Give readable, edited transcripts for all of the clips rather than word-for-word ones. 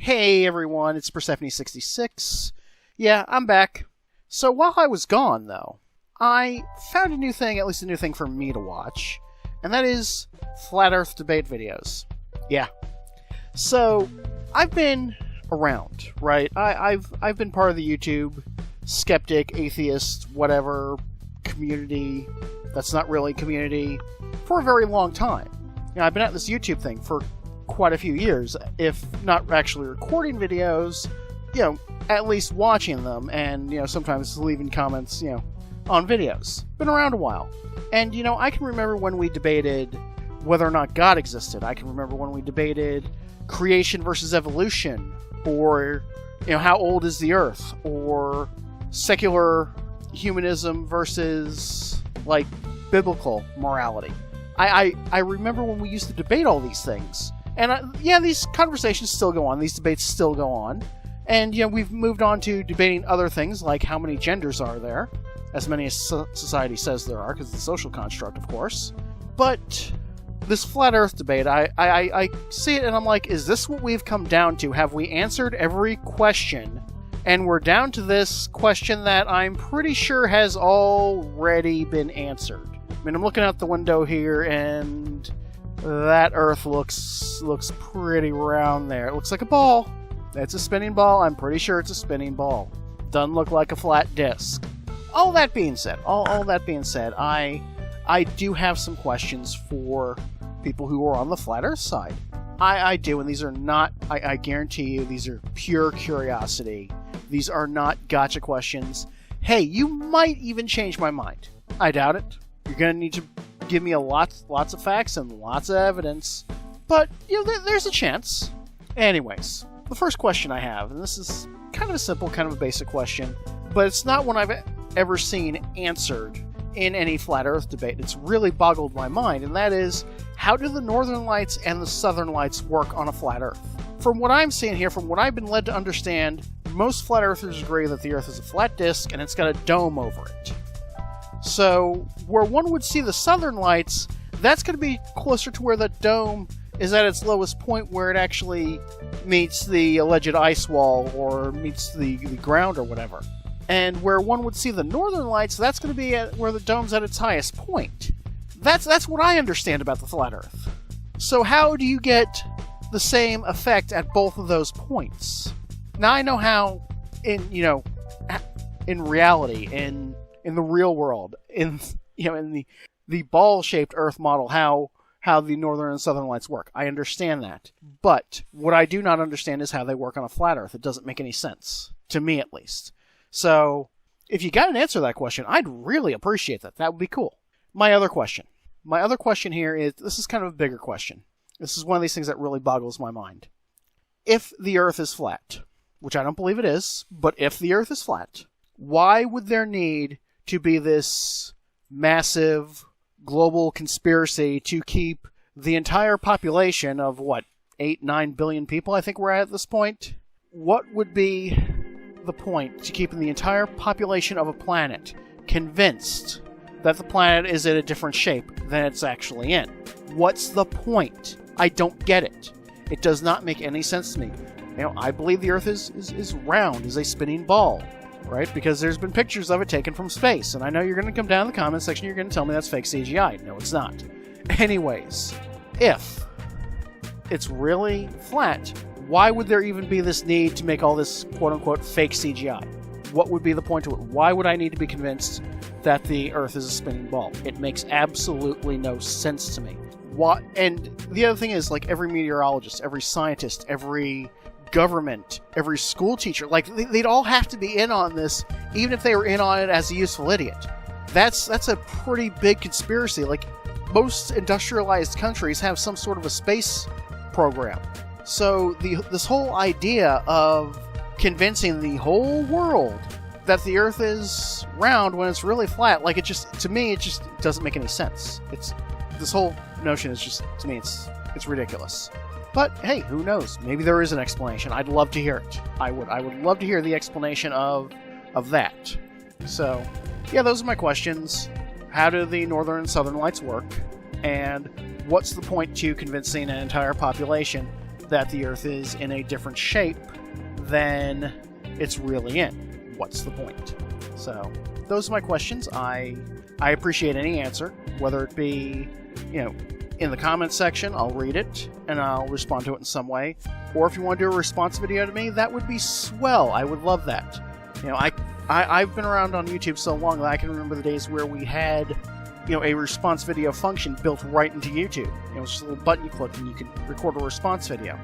Hey everyone, it's Persephone66. Yeah, I'm back. So while I was gone, though, I found a new thing, at least a new thing for me to watch, and that is Flat Earth debate videos. Yeah. So, I've been around, right? I've been part of the YouTube skeptic, atheist, whatever community that's not really community for a very long time. I've been at this YouTube thing for quite a few years, if not actually recording videos, at least watching them, and, sometimes leaving comments, on videos. Been around a while. And, I can remember when we debated whether or not God existed. I can remember when we debated creation versus evolution, or, how old is the Earth, or secular humanism versus, biblical morality. I remember when we used to debate all these things. And these conversations still go on, these debates still go on. And, we've moved on to debating other things, like how many genders are there, as many as society says there are, because it's a social construct, of course. But this Flat Earth debate, I see it and I'm like, is this what we've come down to? Have we answered every question? And we're down to this question that I'm pretty sure has already been answered. I mean, I'm looking out the window here, and that Earth looks pretty round there. It looks like a ball. It's a spinning ball. I'm pretty sure it's a spinning ball. Doesn't look like a flat disc. All that being said, I do have some questions for people who are on the Flat Earth side. I do, and these are not, I guarantee you, these are pure curiosity. These are not gotcha questions. Hey, you might even change my mind. I doubt it. You're going to need to give me lots of facts and lots of evidence. But, there's a chance. Anyways, the first question I have, and this is kind of a simple, kind of a basic question, but it's not one I've ever seen answered in any Flat Earth debate. It's really boggled my mind, and that is, how do the Northern Lights and the Southern Lights work on a flat Earth? From what I'm seeing here, from what I've been led to understand, most Flat Earthers agree that the Earth is a flat disk and it's got a dome over it. So, where one would see the Southern Lights, that's going to be closer to where the dome is at its lowest point, where it actually meets the alleged ice wall or meets the ground or whatever. And where one would see the Northern Lights, that's going to be where the dome's at its highest point. That's what I understand about the Flat Earth. So how do you get the same effect at both of those points? Now I know how, in reality, in the real world, in the ball-shaped Earth model, how the Northern and Southern Lights work. I understand that. But what I do not understand is how they work on a flat Earth. It doesn't make any sense. To me, at least. So, if you got an answer to that question, I'd really appreciate that. That would be cool. My other question here is, this is kind of a bigger question. This is one of these things that really boggles my mind. If the Earth is flat, which I don't believe it is, but if the Earth is flat, why would there need to be this massive global conspiracy to keep the entire population of, 8-9 billion people I think we're at this point? What would be the point to keeping the entire population of a planet convinced that the planet is in a different shape than it's actually in? What's the point? I don't get it. It does not make any sense to me. I believe the Earth is round, is a spinning ball, right? Because there's been pictures of it taken from space, and I know you're going to come down in the comment section, you're going to tell me that's fake CGI. No, it's not. Anyways, if it's really flat, why would there even be this need to make all this quote-unquote fake CGI? What would be the point to it? Why would I need to be convinced that the Earth is a spinning ball? It makes absolutely no sense to me. What? And the other thing is, every meteorologist, every scientist, every government, every school teacher, they'd all have to be in on this, even if they were in on it as a useful idiot. That's a pretty big conspiracy. Most industrialized countries have some sort of a space program. So this whole idea of convincing the whole world that the Earth is round when it's really flat, to me, it just doesn't make any sense. This whole notion is just, to me, it's ridiculous. But hey, who knows? Maybe there is an explanation. I'd love to hear it. I would love to hear the explanation of that. So, yeah, those are my questions. How do the Northern and Southern Lights work? And what's the point to convincing an entire population that the Earth is in a different shape than it's really in. What's the point? So, those are my questions. I appreciate any answer, whether it be, in the comments section, I'll read it, and I'll respond to it in some way. Or if you want to do a response video to me, that would be swell. I would love that. I've been around on YouTube so long that I can remember the days where we had, a response video function built right into YouTube. It's just a little button you click and you can record a response video.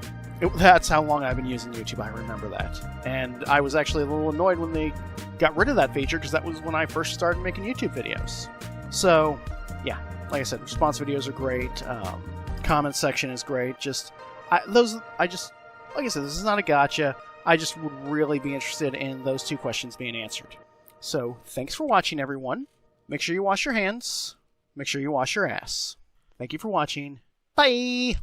That's how long I've been using YouTube, I remember that. And I was actually a little annoyed when they got rid of that feature, because that was when I first started making YouTube videos. So, yeah, like I said, response videos are great. Comment section is great. Like I said, this is not a gotcha. I just would really be interested in those two questions being answered. So, thanks for watching, everyone. Make sure you wash your hands. Make sure you wash your ass. Thank you for watching. Bye!